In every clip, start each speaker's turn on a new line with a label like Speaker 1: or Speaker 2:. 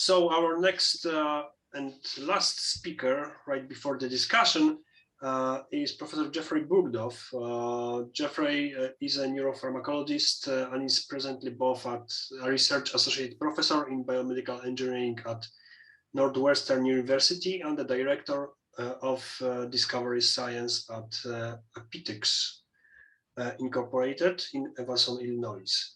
Speaker 1: So our next and last speaker right before the discussion is Professor Jeffrey Burgdorf. Jeffrey is a neuropharmacologist and is presently both at a research associate professor in biomedical engineering at Northwestern University and the director of discovery science at Aptinyx Incorporated in Evanston, Illinois.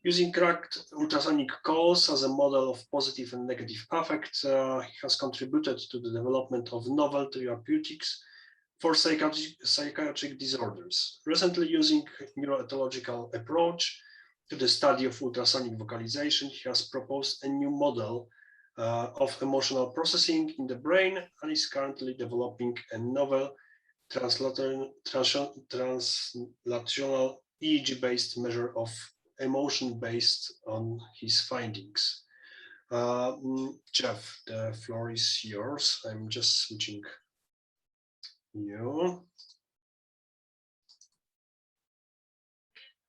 Speaker 1: Using cracked ultrasonic calls as a model of positive and negative affect, he has contributed to the development of novel therapeutics for psychiatric disorders. Recently, using neuroethological approach to the study of ultrasonic vocalization, he has proposed a new model of emotional processing in the brain and is currently developing a novel translational EEG-based measure of emotion based on his findings. Jeff, the floor is yours. I'm just switching you.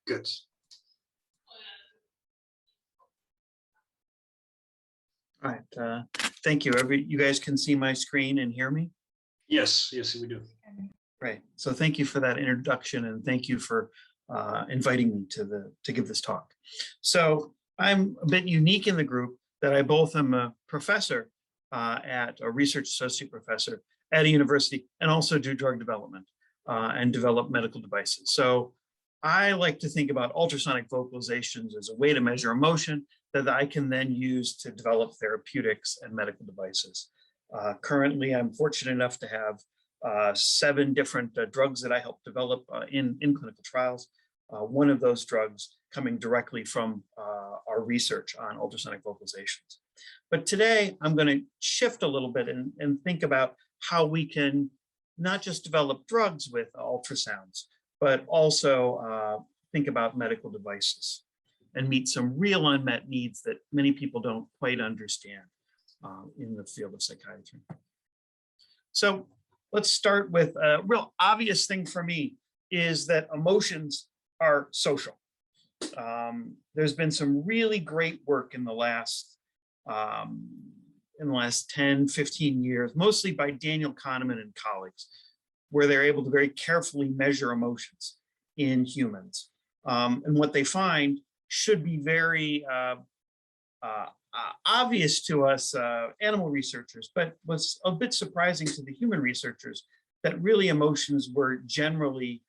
Speaker 1: Good.
Speaker 2: All right. Thank you. You guys can see my screen and hear me?
Speaker 1: Yes, yes, we do.
Speaker 2: Great. So thank you for that introduction, and thank you for inviting me to give this talk. So I'm a bit unique in the group that I both am a professor at a research associate professor at a university and also do drug development and develop medical devices. So I like to think about ultrasonic vocalizations as a way to measure emotion that I can then use to develop therapeutics and medical devices. Currently, I'm fortunate enough to have 7 different drugs that I help develop in clinical trials. One of those drugs coming directly from our research on ultrasonic vocalizations. But today I'm going to shift a little bit and think about how we can not just develop drugs with ultrasounds, but also think about medical devices and meet some real unmet needs that many people don't quite understand in the field of psychiatry. So let's start with a real obvious thing for me is that emotions are social. There's been some really great work in the last 10, 15 years, mostly by Daniel Kahneman and colleagues, where they're able to very carefully measure emotions in humans. And what they find should be very obvious to us animal researchers, but was a bit surprising to the human researchers that really emotions were generally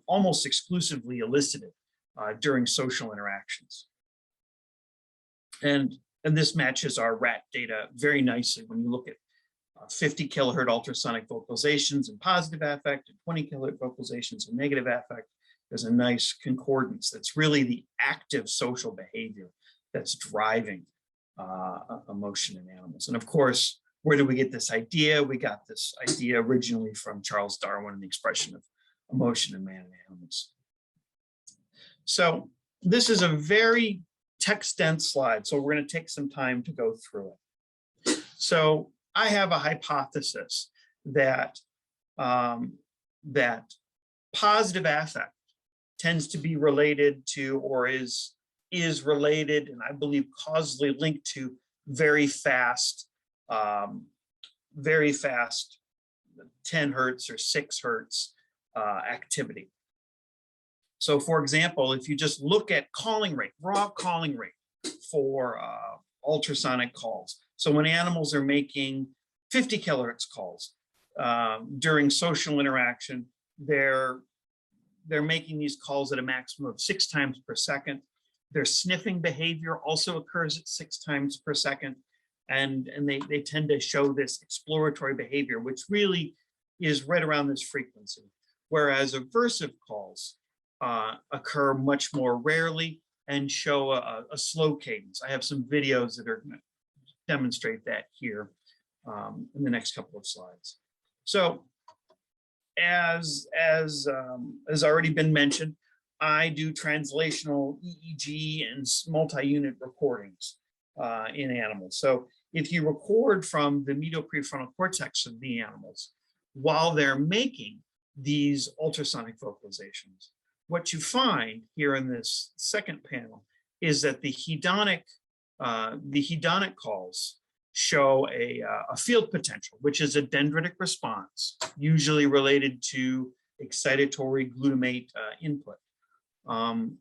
Speaker 2: almost exclusively elicited during social interactions. And this matches our rat data very nicely when you look at 50 kilohertz ultrasonic vocalizations and positive affect and 20 kilohertz vocalizations and negative affect. There's a nice concordance that's really the active social behavior that's driving emotion in animals. And of course, where did we get this idea? We got this idea originally from Charles Darwin and the expression of emotion in man and animals. So this is a very text-dense slide, so we're going to take some time to go through it. So I have a hypothesis that that positive affect tends to be related to, or is related, and I believe causally linked to very fast 10 hertz or 6 hertz activity. So for example, if you just look at calling rate, raw calling rate for ultrasonic calls. So when animals are making 50 kilohertz calls during social interaction, they're making these calls at a maximum of 6 times per second. Their sniffing behavior also occurs at 6 times per second. And they tend to show this exploratory behavior, which really is right around this frequency. Whereas aversive calls occur much more rarely and show a slow cadence. I have some videos that are going to demonstrate that here in the next couple of slides. So as already been mentioned, I do translational EEG and multi-unit recordings in animals. So if you record from the medial prefrontal cortex of the animals while they're making these ultrasonic vocalizations, what you find here in this second panel is that the hedonic the hedonic calls show a field potential, which is a dendritic response, usually related to excitatory glutamate input. And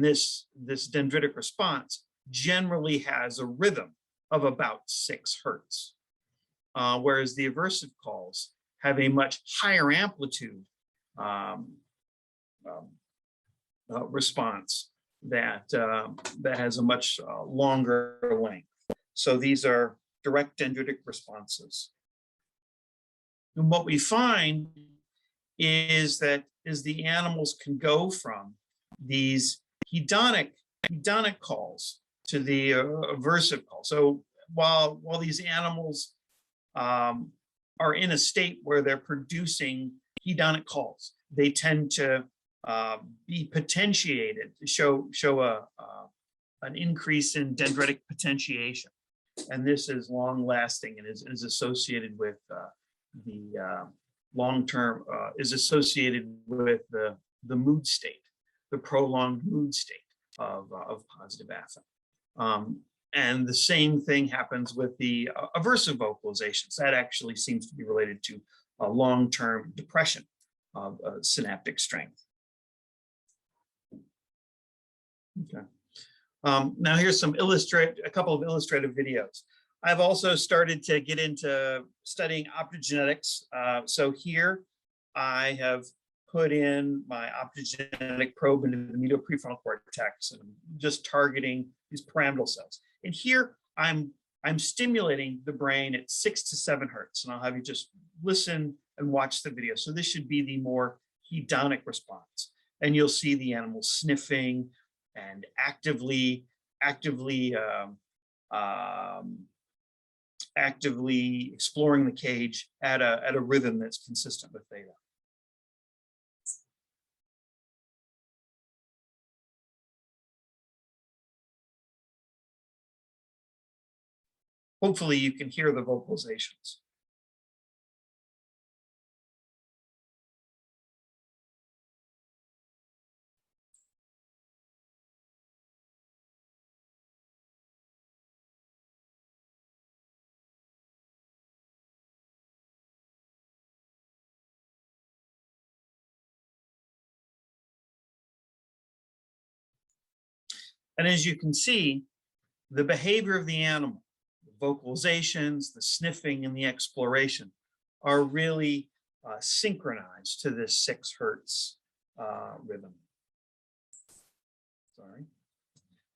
Speaker 2: this dendritic response generally has a rhythm of about 6 hertz, whereas the aversive calls have a much higher amplitude response that has a much longer length. So these are direct dendritic responses. And what we find is that the animals can go from these hedonic calls to the aversive call. So while these animals are in a state where they're producing hedonic calls, they tend to be potentiated, show an increase in dendritic potentiation. And this is long lasting and is associated with the long-term, is associated with the mood state, the prolonged mood state of positive affect. And the same thing happens with the aversive vocalizations. That actually seems to be related to a long-term depression of synaptic strength. Okay. Now here's a couple of illustrative videos. I've also started to get into studying optogenetics. So here I have put in my optogenetic probe into the medial prefrontal cortex, and I'm just targeting these pyramidal cells. And here I'm stimulating the brain at 6 to 7 hertz, and I'll have you just listen and watch the video. So this should be the more hedonic response, and you'll see the animal sniffing and actively exploring the cage at a rhythm that's consistent with theta. Hopefully you can hear the vocalizations. And as you can see, the behavior of the animal, the vocalizations, the sniffing, and the exploration are really synchronized to this 6 hertz rhythm. Sorry.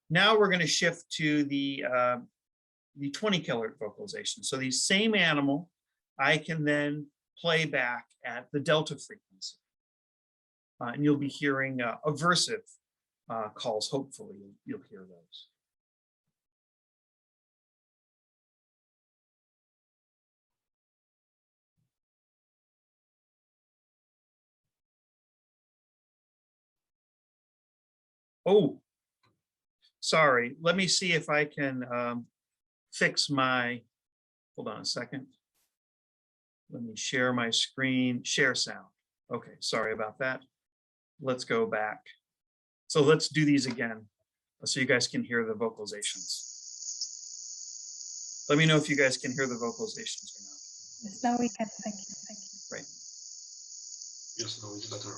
Speaker 2: Now we're going to shift to the 20 kilohertz vocalization. So the same animal, I can then play back at the delta frequency. And you'll be hearing aversive calls. Hopefully you'll hear those. Oh, sorry. Let me see if I can fix my, hold on a second. Let me share my screen, share sound. Okay, sorry about that. Let's go back. So let's do these again so you guys can hear the vocalizations. Let me know if you guys can hear the vocalizations or not.
Speaker 3: Yes, now we can. Thank you. Thank you.
Speaker 2: Right.
Speaker 1: Yes, now it's better.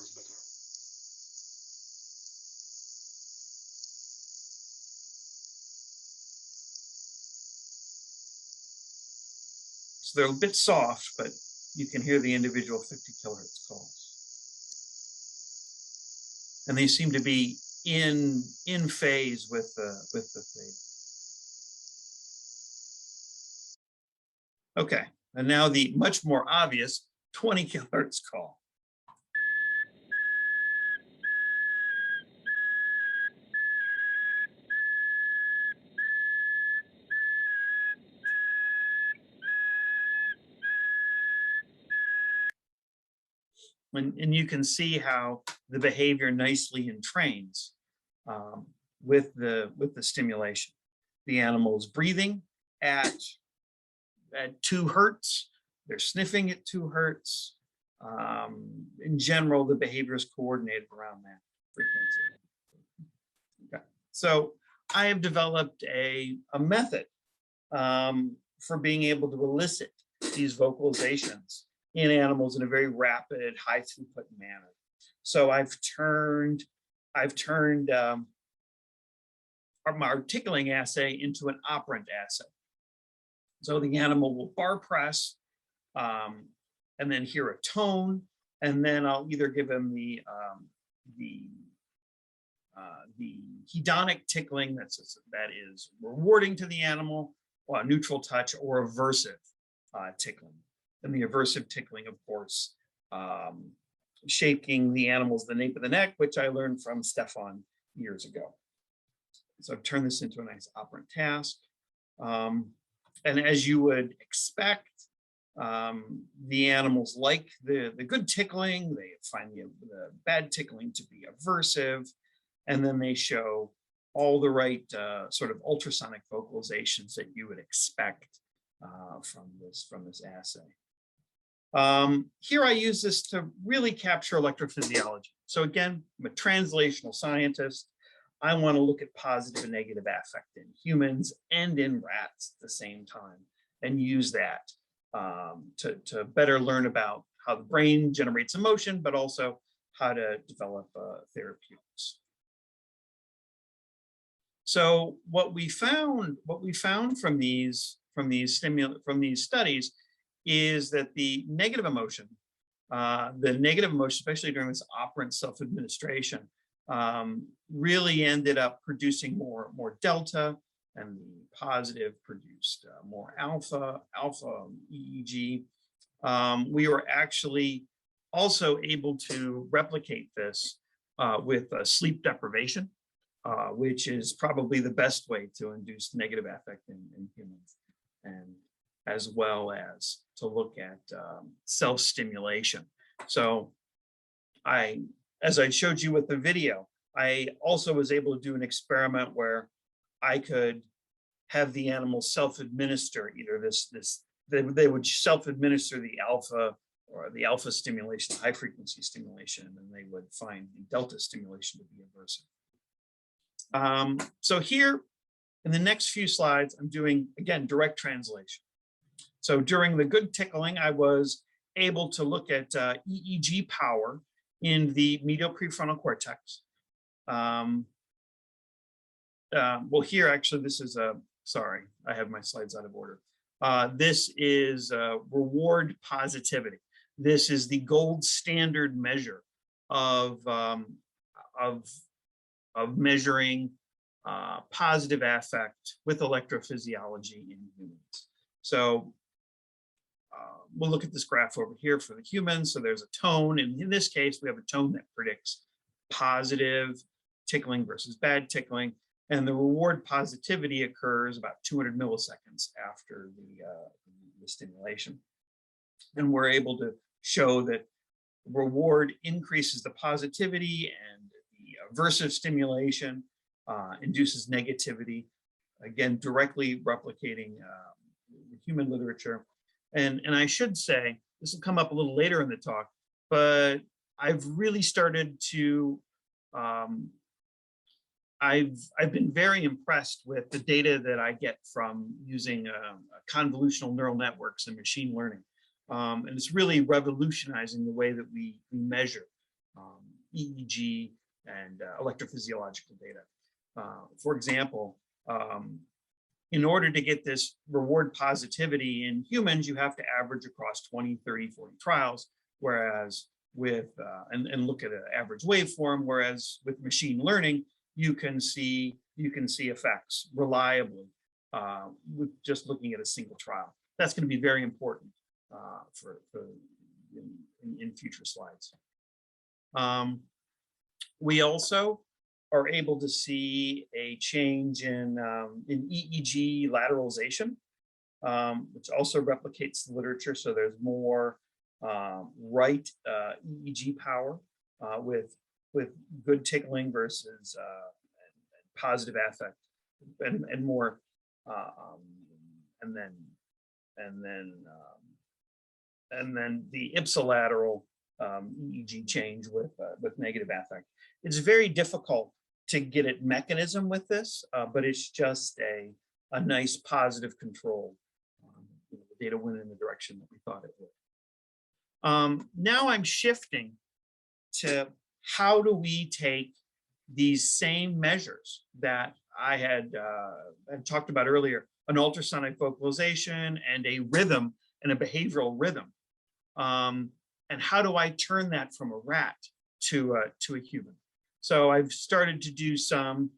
Speaker 2: So they're a bit soft, but you can hear the individual 50 kilohertz calls. And they seem to be in phase with the theta. Okay, and now the much more obvious 20 kilohertz call. And you can see how the behavior nicely entrains with the stimulation. The animal is breathing at 2 hertz. They're sniffing at 2 hertz. In general, the behavior is coordinated around that frequency. Okay. So I have developed a method for being able to elicit these vocalizations in animals in a very rapid, high throughput manner. So I've turned our tickling assay into an operant acid. So the animal will bar press and then hear a tone, and then I'll either give him the hedonic tickling that is rewarding to the animal, or neutral touch, or aversive tickling. And the aversive tickling, of course, shaking the animals the nape of the neck, which I learned from Stefan years ago. So I've turned this into a nice operant task. And as you would expect, the animals like the good tickling, they find the bad tickling to be aversive, and then they show all the right sort of ultrasonic vocalizations that you would expect from this assay. Here I use this to really capture electrophysiology. So again, I'm a translational scientist. I want to look at positive and negative affect in humans and in rats at the same time, and use that to better learn about how the brain generates emotion, but also how to develop therapeutics. So what we found from these studies is that the negative emotion, especially during this operant self-administration, really ended up producing more delta, and the positive produced more alpha EEG. We were actually also able to replicate this with sleep deprivation, which is probably the best way to induce negative affect in humans, and as well as to look at self-stimulation. So as I showed you with the video, I also was able to do an experiment where I could have the animals self-administer either they would self-administer the alpha or the alpha stimulation, high frequency stimulation, and they would find the delta stimulation to be aversive. So here in the next few slides, I'm doing, again, direct translation. So during the good tickling, I was able to look at EEG power in the medial prefrontal cortex. Well, here, actually, this is sorry, I have my slides out of order. This is reward positivity. This is the gold standard measure of measuring positive affect with electrophysiology in humans. So we'll look at this graph over here for the humans. So there's a tone, and in this case, we have a tone that predicts positive tickling versus bad tickling, and the reward positivity occurs about 200 milliseconds after the stimulation. And we're able to show that reward increases the positivity, and the aversive stimulation induces negativity, again, directly replicating the human literature. And I should say, this will come up a little later in the talk, but I've really started to, I've been very impressed with the data that I get from using convolutional neural networks and machine learning. And it's really revolutionizing the way that we measure EEG and electrophysiological data. For example, in order to get this reward positivity in humans, you have to average across 20, 30, 40 trials, whereas with, and look at an average waveform, whereas with machine learning, you can see effects reliably with just looking at a single trial. That's going to be very important in future slides. We also are able to see a change in EEG lateralization, which also replicates the literature. So there's more right EEG power with good tickling versus positive affect, and more, and then the ipsilateral EEG change with negative affect. It's very difficult to get at mechanism with this, but it's just a nice positive control. The data went in the direction that we thought it would. Now I'm shifting to how do we take these same measures that I had talked about earlier, an ultrasonic vocalization and a rhythm and a behavioral rhythm. And how do I turn that from a rat to a human? So I've started to do some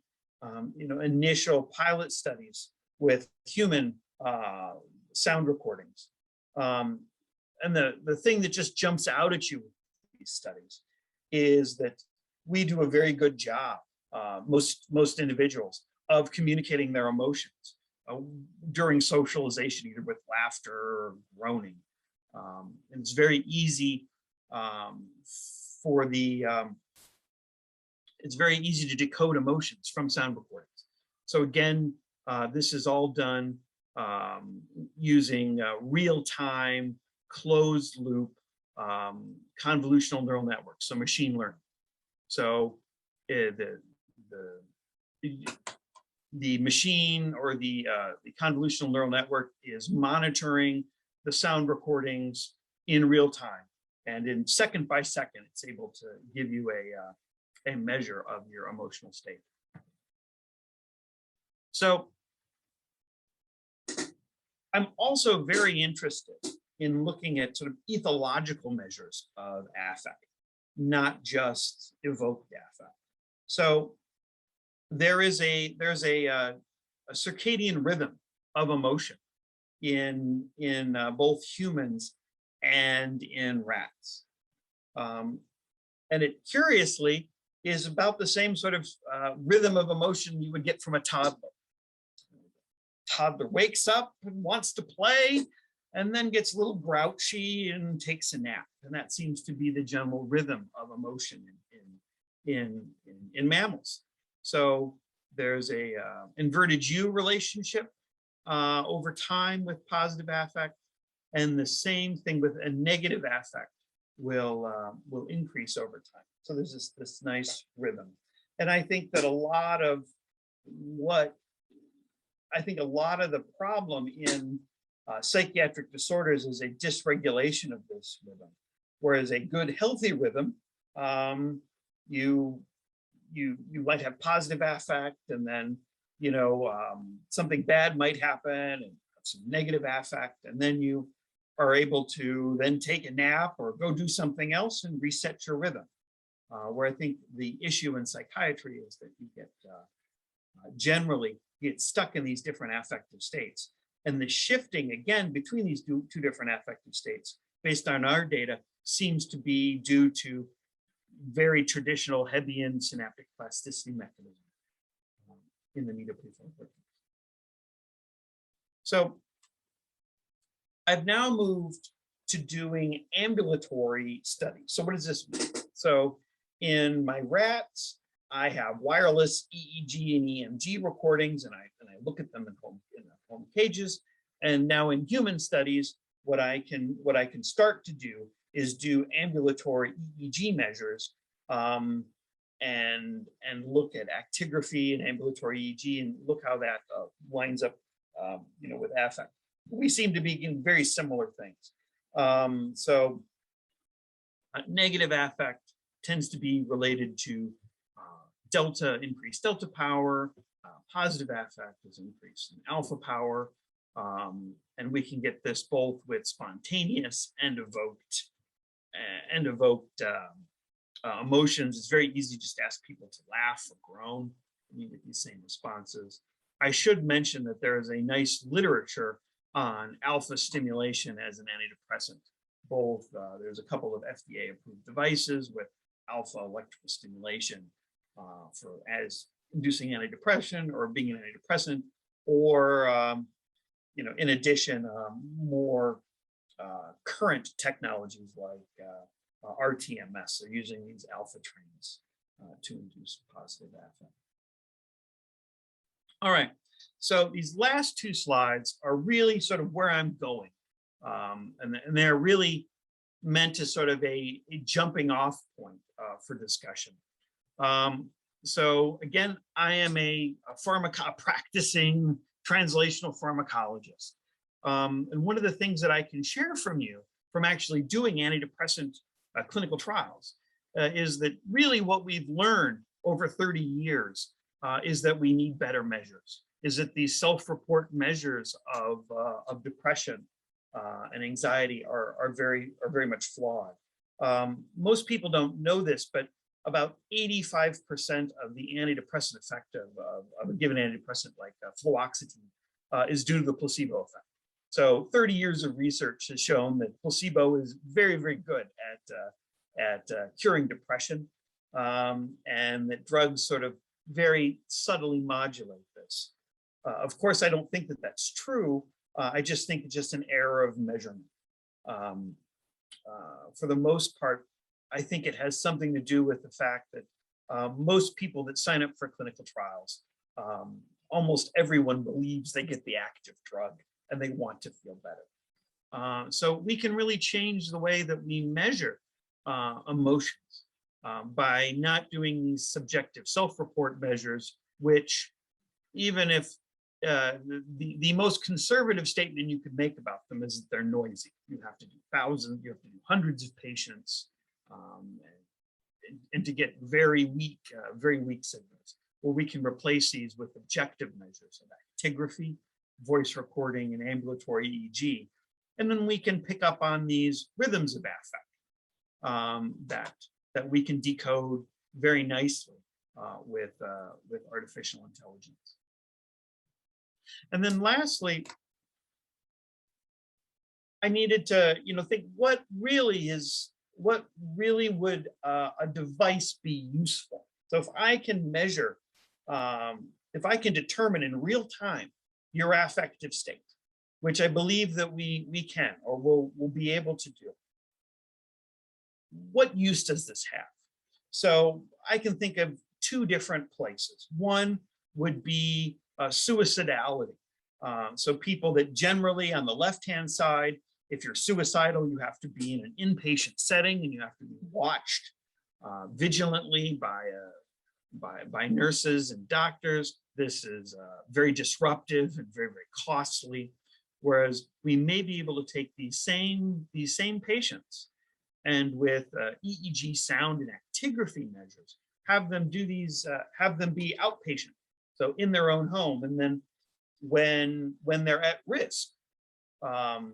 Speaker 2: initial pilot studies with human sound recordings. And the thing that just jumps out at you with these studies is that we do a very good job, most individuals, of communicating their emotions during socialization, either with laughter or groaning. And it's very easy it's very easy to decode emotions from sound recordings. So again, this is all done using real-time, closed-loop, convolutional neural networks, so machine learning. So the machine or the convolutional neural network is monitoring the sound recordings in real time, and in second by second, it's able to give you a measure of your emotional state. So I'm also very interested in looking at sort of ethological measures of affect, not just evoked affect. So there's a circadian rhythm of emotion in both humans and in rats. And it curiously is about the same sort of rhythm of emotion you would get from a toddler. Toddler wakes up and wants to play, and then gets a little grouchy and takes a nap. And that seems to be the general rhythm of emotion in mammals. So there's a inverted U relationship over time with positive affect, and the same thing with a negative affect will increase over time. So there's this nice rhythm. And I think that a lot of the problem in psychiatric disorders is a dysregulation of this rhythm. Whereas a good, healthy rhythm, you might have positive affect, and then something bad might happen, and some negative affect, and then you are able to then take a nap or go do something else and reset your rhythm. Where I think the issue in psychiatry is that you get generally get stuck in these different affective states. And the shifting, again, between these two different affective states, based on our data, seems to be due to very traditional Hebbian synaptic plasticity mechanism in the medial prefrontal cortex. So I've now moved to doing ambulatory studies. So what does this mean? So in my rats, I have wireless EEG and EMG recordings, and I look at them in home cages. And now in human studies, what I can start to do is do ambulatory EEG measures and look at actigraphy and ambulatory EEG and look how that lines up, with affect. We seem to be in very similar things. So negative affect tends to be related to increased delta power. Positive affect is increased in alpha power. And we can get this both with spontaneous and evoked emotions. It's very easy just to ask people to laugh or groan, and you get these same responses. I should mention that there is a nice literature on alpha stimulation as an antidepressant. Both there's a couple of FDA approved devices with alpha electrical stimulation for as inducing antidepressant or being an antidepressant, or in addition, more current technologies like RTMS, so using these alpha trains to induce positive affect. All right, so these last two slides are really sort of where I'm going, and they're really meant to sort of a jumping off point for discussion. So again, I am a practicing translational pharmacologist. And one of the things that I can share from you from actually doing antidepressant clinical trials is that really what we've learned over 30 years is that we need better measures, is that these self-report measures of depression and anxiety are very much flawed. Most people don't know this, but about 85% of the antidepressant effect of a given antidepressant like fluoxetine is due to the placebo effect. So 30 years of research has shown that placebo is very, very good at curing depression, and that drugs sort of very subtly modulate this. Of course, I don't think that that's true. I just think it's just an error of measurement. For the most part, I think it has something to do with the fact that most people that sign up for clinical trials, almost everyone believes they get the active drug and they want to feel better. So we can really change the way that we measure emotions by not doing these subjective self-report measures, which even if the most conservative statement you could make about them is that they're noisy. You have to do thousands, you have to do hundreds of patients, and to get very weak signals. Well, we can replace these with objective measures of actigraphy, voice recording, and ambulatory EEG, and then we can pick up on these rhythms of affect that we can decode very nicely with artificial intelligence. And then lastly, I needed to think what really would a device be useful. So if I can measure, if I can determine in real time your affective state, which I believe that we can or will be able to do, what use does this have? So I can think of two different places. One would be suicidality. So people that generally on the left-hand side, if you're suicidal, you have to be in an inpatient setting and you have to be watched vigilantly by nurses and doctors. This is very disruptive and very, very costly. Whereas we may be able to take these same patients and with EEG sound and actigraphy measures, have them do these, have them be outpatient, so in their own home. And then when they're at risk, when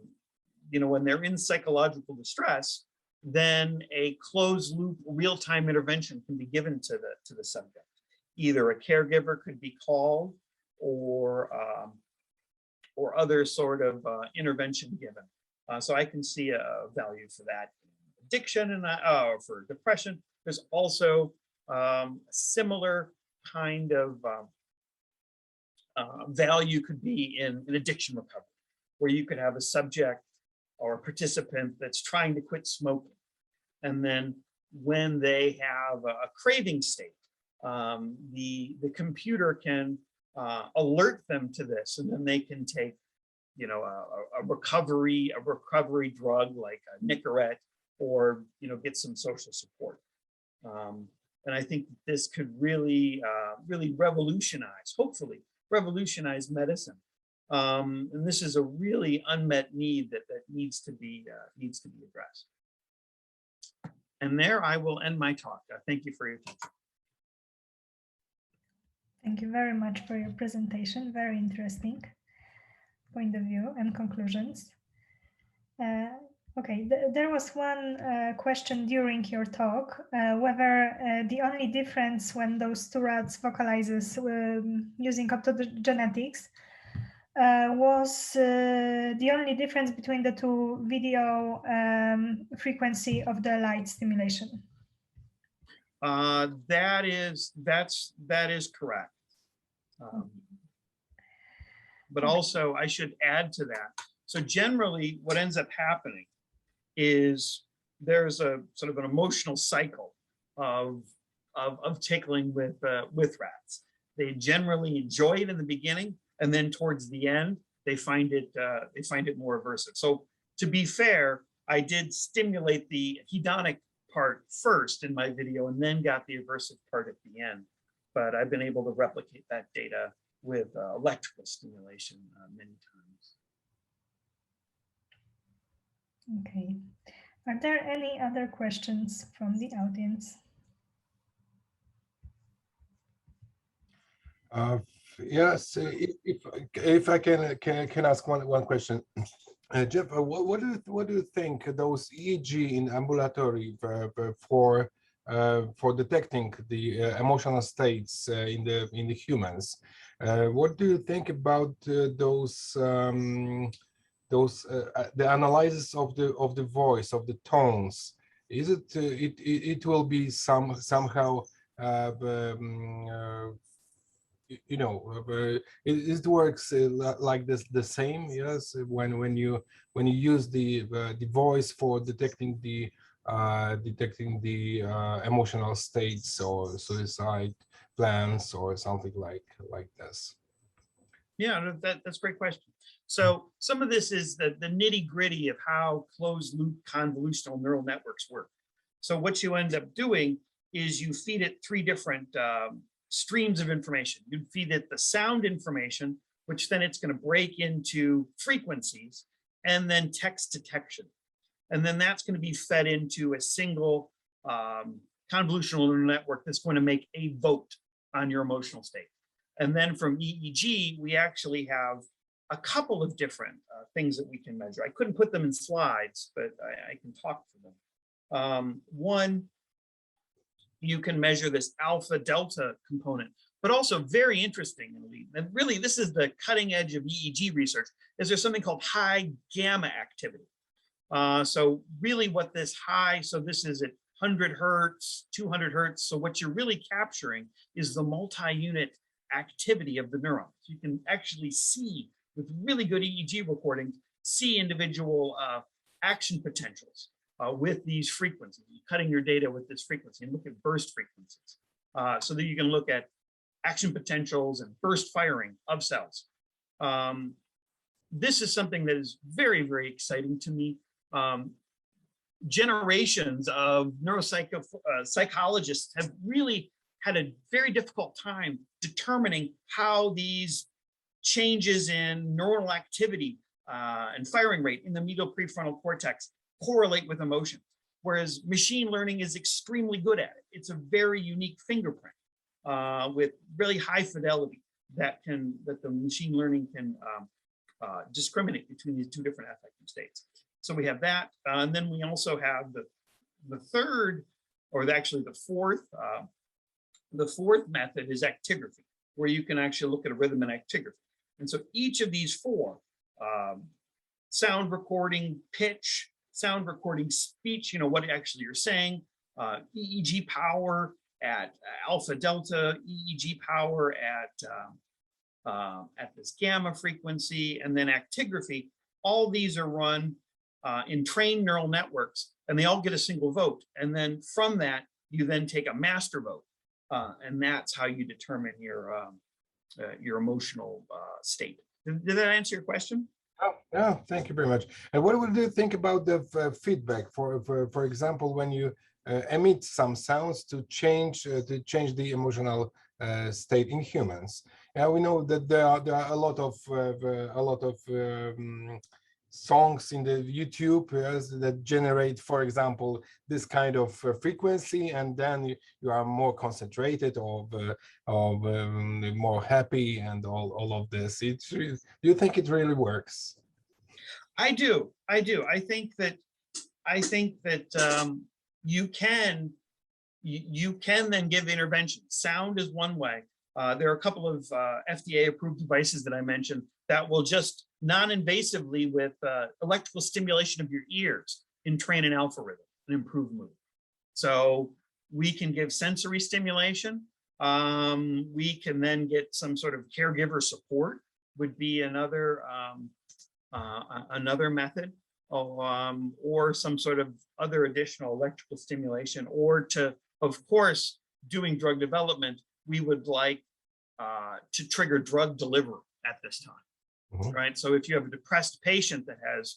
Speaker 2: they're in psychological distress, then a closed loop real-time intervention can be given to the subject. Either a caregiver could be called or other sort of intervention given. So I can see a value for that. Addiction and for depression, there's also a similar kind of value could be in addiction recovery, where you could have a subject or a participant that's trying to quit smoking. And then when they have a craving state, the computer can alert them to this, and then they can take, a recovery drug like a Nicorette, or get some social support. And I think this could really revolutionize, hopefully revolutionize medicine. And this is a really unmet need that needs to be addressed. And there I will end my talk. Thank you for your attention.
Speaker 3: Thank you very much for your presentation. Very interesting point of view and conclusions. Okay, there was one question during your talk, whether the only difference when those two rats vocalizes using optogenetics was the only difference between the two video frequency of the light stimulation.
Speaker 2: That is correct. But also I should add to that. So generally what ends up happening is there's a sort of an emotional cycle of tickling with rats. They generally enjoy it in the beginning, and then towards the end they find it more aversive. So to be fair, I did stimulate the hedonic part first in my video and then got the aversive part at the end. but I've been able to replicate that data with electrical stimulation many times.
Speaker 3: Okay. Are there any other questions from the audience?
Speaker 4: Yes, if I can ask one question, Jeff, what do you think those EEG in ambulatory for detecting the emotional states in the humans? What do you think about those the analysis of the voice, of the tones? Is it it will be somehow you know, it works like this the same, yes, when you use the voice for detecting the emotional states or suicide plans or something like this.
Speaker 2: Yeah, that's a great question. So some of this is the nitty gritty of how closed loop convolutional neural networks work. So what you end up doing is you feed it three different streams of information. You feed it the sound information, which then it's going to break into frequencies, and then text detection. And then that's going to be fed into a single convolutional neural network that's going to make a vote on your emotional state. And then from EEG, we actually have a couple of different things that we can measure. I couldn't put them in slides, but I can talk to them. One, you can measure this alpha delta component, but also very interestingly, and really this is the cutting edge of EEG research, is there's something called high gamma activity. So really what this high, so this is at 100 hertz, 200 hertz. So what you're really capturing is the multi-unit activity of the neurons. You can actually see with really good EEG recordings, see individual action potentials with these frequencies. You're cutting your data with this frequency and look at burst frequencies so that you can look at action potentials and burst firing of cells. This is something that is very, very exciting to me. Generations of neuropsychologists have really had a very difficult time determining how these changes in neuronal activity and firing rate in the medial prefrontal cortex correlate with emotions, whereas machine learning is extremely good at it. It's a very unique fingerprint with really high fidelity that the machine learning can discriminate between these two different affective states. So we have that, and then we also have the third, or actually the fourth method is actigraphy, where you can actually look at a rhythm and actigraphy. And so each of these four, sound recording pitch, sound recording speech, what actually you're saying, EEG power at alpha delta, EEG power at this gamma frequency, and then actigraphy, all these are run in trained neural networks, and they all get a single vote. And then from that, you then take a master vote. And that's how you determine your emotional state. Did that answer your question?
Speaker 4: Oh, yeah, thank you very much. And what would you think about the feedback? For example, when you emit some sounds to change the emotional state in humans. We know that there are a lot of songs in the YouTube that generate, for example, this kind of frequency, and then you are more concentrated, or more happy, and all of this. Do you think it really works?
Speaker 2: I do. I think that you can then give intervention. Sound is one way. There are a couple of FDA-approved devices that I mentioned that will just non-invasively, with electrical stimulation of your ears, entrain an alpha rhythm and improve mood. So we can give sensory stimulation. We can then get some sort of caregiver support, would be another method, or some sort of other additional electrical stimulation, or of course, doing drug development, we would like to trigger drug delivery at this time. Mm-hmm. Right. So if you have a depressed patient that has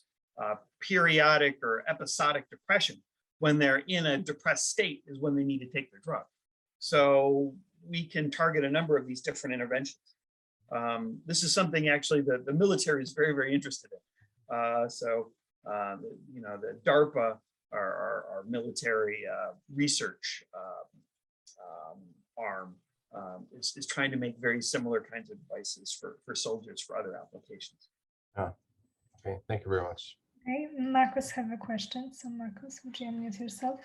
Speaker 2: periodic or episodic depression, when they're in a depressed state is when they need to take their drug. So we can target a number of these different interventions. This is something actually that the military is very, very interested in. You know, the DARPA, our military research arm, is trying to make very similar kinds of devices for soldiers for other applications.
Speaker 4: Okay, thank you very much.
Speaker 3: Okay, Marcus have a question. So Marcus, would you unmute yourself?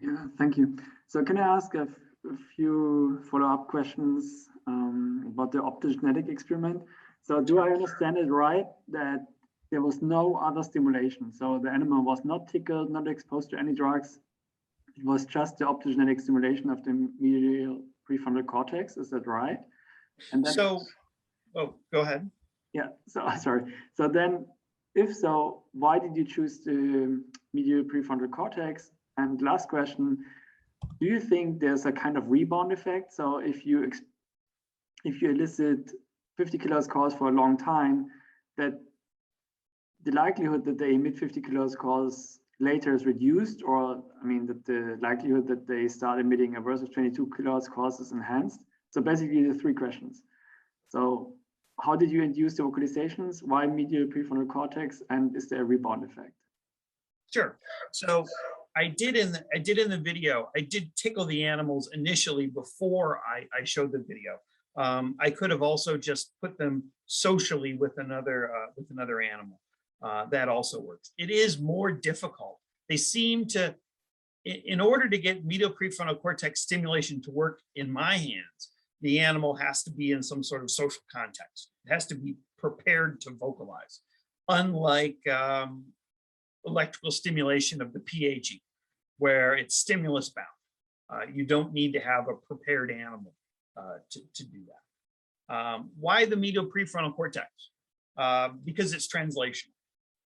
Speaker 5: Yeah, thank you. So can I ask a few follow-up questions about the optogenetic experiment? So do I understand it right that there was no other stimulation? So the animal was not tickled, not exposed to any drugs. It was just the optogenetic stimulation of the medial prefrontal cortex. Is that right? And then,
Speaker 2: So, oh, go ahead.
Speaker 5: Yeah, so sorry. So then, if so, why did you choose the medial prefrontal cortex? And last question, do you think there's a kind of rebound effect? So if you elicit 50 kilohertz calls for a long time, that the likelihood that they emit 50 kilohertz calls later is reduced, or I mean that the likelihood that they start emitting a burst of 22 kilohertz calls is enhanced? So basically the three questions. So how did you induce the vocalizations? Why medial prefrontal cortex? And is there a rebound effect?
Speaker 2: Sure. So I did in the video, I did tickle the animals initially before I showed the video. I could have also just put them socially with another animal. That also works. It is more difficult. They seem to, in order to get medial prefrontal cortex stimulation to work in my hands, the animal has to be in some sort of social context. It has to be prepared to vocalize. Unlike electrical stimulation of the PAG, where it's stimulus bound. You don't need to have a prepared animal to do that. Why the medial prefrontal cortex? Because it's translational.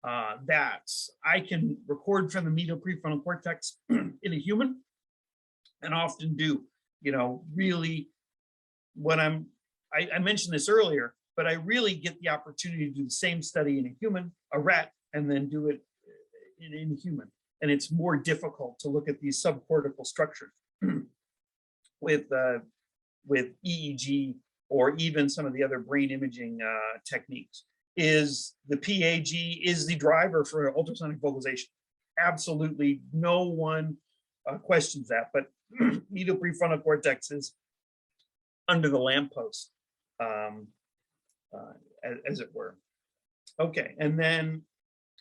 Speaker 2: I can record from the medial prefrontal cortex in a human, and often do, you know, really what I mentioned this earlier, but I really get the opportunity to do the same study in a human, a rat, and then do it in a human. And it's more difficult to look at these subcortical structures with EEG or even some of the other brain imaging techniques. Is the PAG is the driver for ultrasonic vocalization. Absolutely no one questions that, but medial prefrontal cortex is under the lamppost, as it were. Okay, and then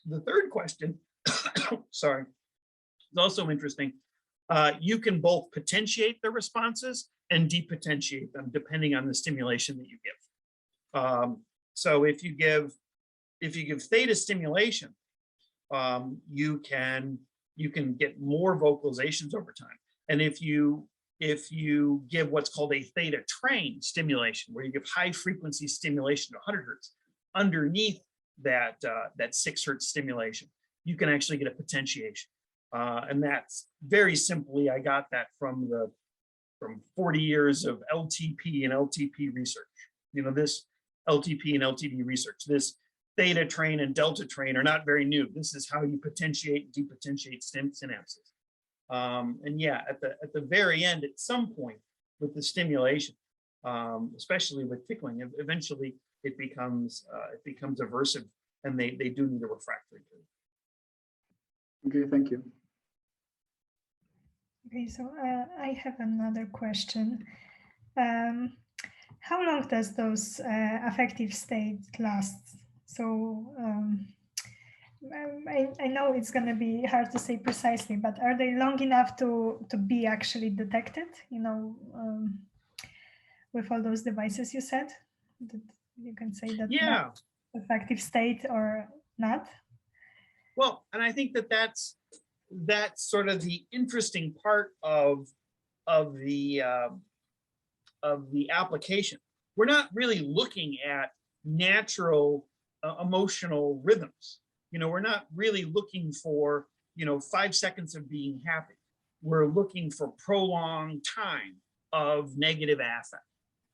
Speaker 2: the third question, sorry, is also interesting. You can both potentiate the responses and depotentiate them depending on the stimulation that you give. So if you give theta stimulation, you can get more vocalizations over time. And if you give what's called a theta train stimulation, where you give high frequency stimulation to 100 hertz underneath that 6 hertz stimulation, you can actually get a potentiation. And that's very simply, I got that from 40 years of LTP and LTP research. You know, this LTP and LTD research, this theta train and delta train are not very new. This is how you potentiate and depotentiate synapses. And yeah, at the very end, at some point with the stimulation, especially with tickling, eventually it becomes aversive, and they do need a refractory period.
Speaker 5: Okay, thank you.
Speaker 3: Okay, so I have another question. How long does those affective state last? So I know it's going to be hard to say precisely, but are they long enough to be actually detected, you know, with all those devices you said? That you can say that,
Speaker 2: yeah,
Speaker 3: affective state or not?
Speaker 2: Well, and I think that's sort of the interesting part of the application. We're not really looking at natural emotional rhythms. You know, we're not really looking for, 5 seconds of being happy. We're looking for prolonged time of negative affect.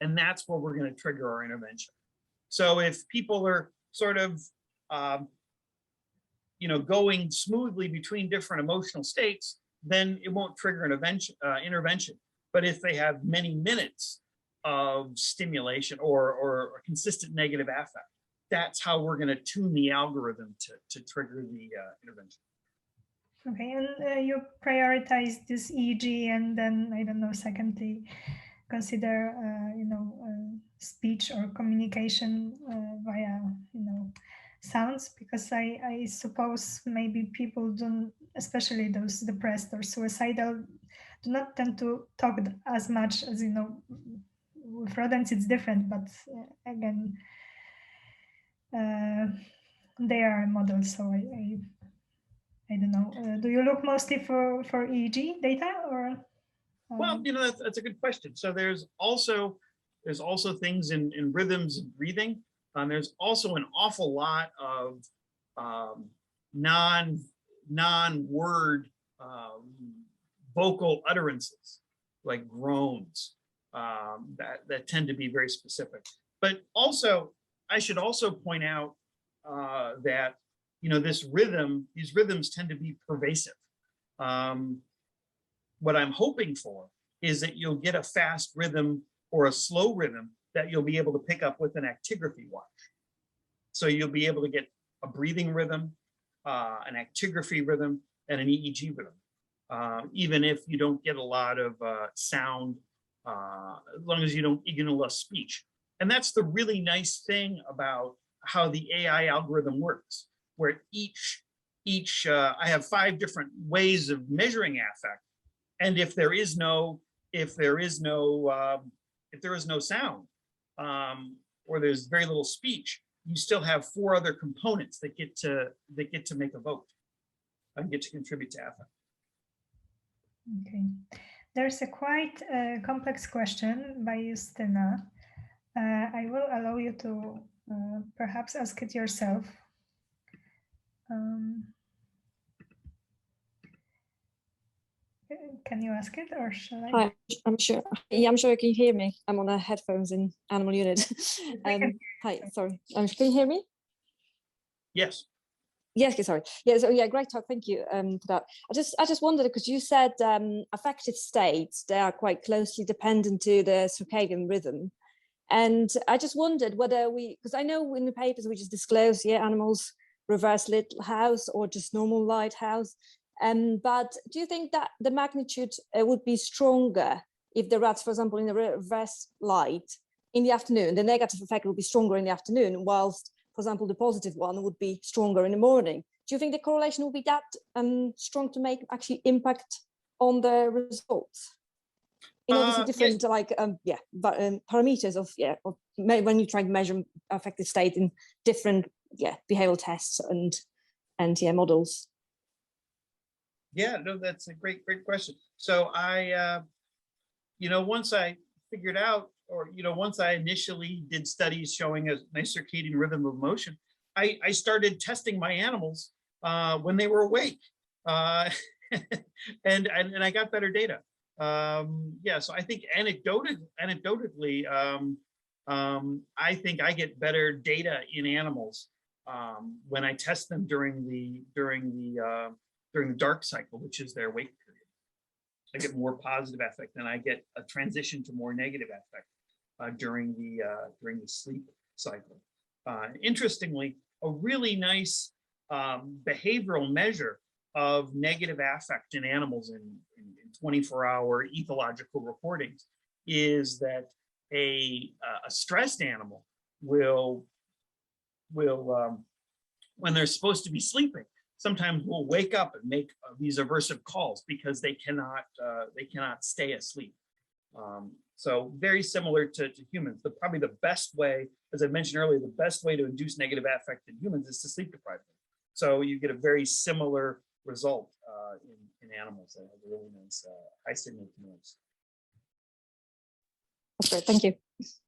Speaker 2: And that's where we're going to trigger our intervention. So if people are sort of, going smoothly between different emotional states, then it won't trigger an intervention. But if they have many minutes of stimulation or a consistent negative affect, that's how we're going to tune the algorithm to trigger the intervention.
Speaker 3: Okay, and you prioritize this EEG, and then I don't know, secondly, consider speech or communication via sounds, because I suppose maybe people don't, especially those depressed or suicidal, do not tend to talk as much as with rodents. It's different, but again, they are models, so I don't know. Do you look mostly for EEG data, or?
Speaker 2: Well, that's a good question. So there's also things in rhythms of breathing. There's also an awful lot of non-word vocal utterances, like groans, that tend to be very specific. But also, I should also point out that these rhythms tend to be pervasive. What I'm hoping for is that you'll get a fast rhythm or a slow rhythm that you'll be able to pick up with an actigraphy watch. So you'll be able to get a breathing rhythm, an actigraphy rhythm, and an EEG rhythm, even if you don't get a lot of sound, as long as you get a lot of speech. And that's the really nice thing about how the AI algorithm works, where I have 5 different ways of measuring affect. And if there is no sound, or there's very little speech, you still have 4 other components that get to make a vote and get to contribute to affect.
Speaker 3: Okay, there's a quite complex question by Justina. I will allow you to perhaps ask it yourself. Can you ask it, or shall I?
Speaker 6: Hi, I'm sure. Yeah, I'm sure you can hear me. I'm on the headphones in animal unit. Hi, sorry. Can you hear me?
Speaker 2: Yes.
Speaker 6: Yes, sorry. Yeah, so yeah, great talk. Thank you for that. I just wondered, because you said affective states, they are quite closely dependent to the circadian rhythm. And I just wondered whether because I know in the papers we just disclosed, animals reverse lit house or just normal lighthouse. But do you think that the magnitude would be stronger if the rats, for example, in the reverse light in the afternoon, the negative effect would be stronger in the afternoon, whilst, for example, the positive one would be stronger in the morning? Do you think the correlation will be that strong to make actually impact on the results? In all these different parameters of when you try to measure affective state in different behavioral tests and models.
Speaker 2: Yeah, no, that's a great question. So I, once I figured out, or once I initially did studies showing a nice circadian rhythm of motion, I started testing my animals when they were awake, and I got better data. So I think anecdotally, I think I get better data in animals when I test them during the dark cycle, which is their wake period. I get more positive affect, and I get a transition to more negative affect during the sleep cycle. Interestingly, a really nice behavioral measure of negative affect in animals in 24-hour ethological recordings is that a stressed animal will when they're supposed to be sleeping, sometimes will wake up and make these aversive calls because they cannot stay asleep. So very similar to humans. Probably the best way, as I mentioned earlier, the best way to induce negative affect in humans is to sleep deprive them. So you get a very similar result in animals that have a really nice high signal to noise.
Speaker 6: That's great. Thank you.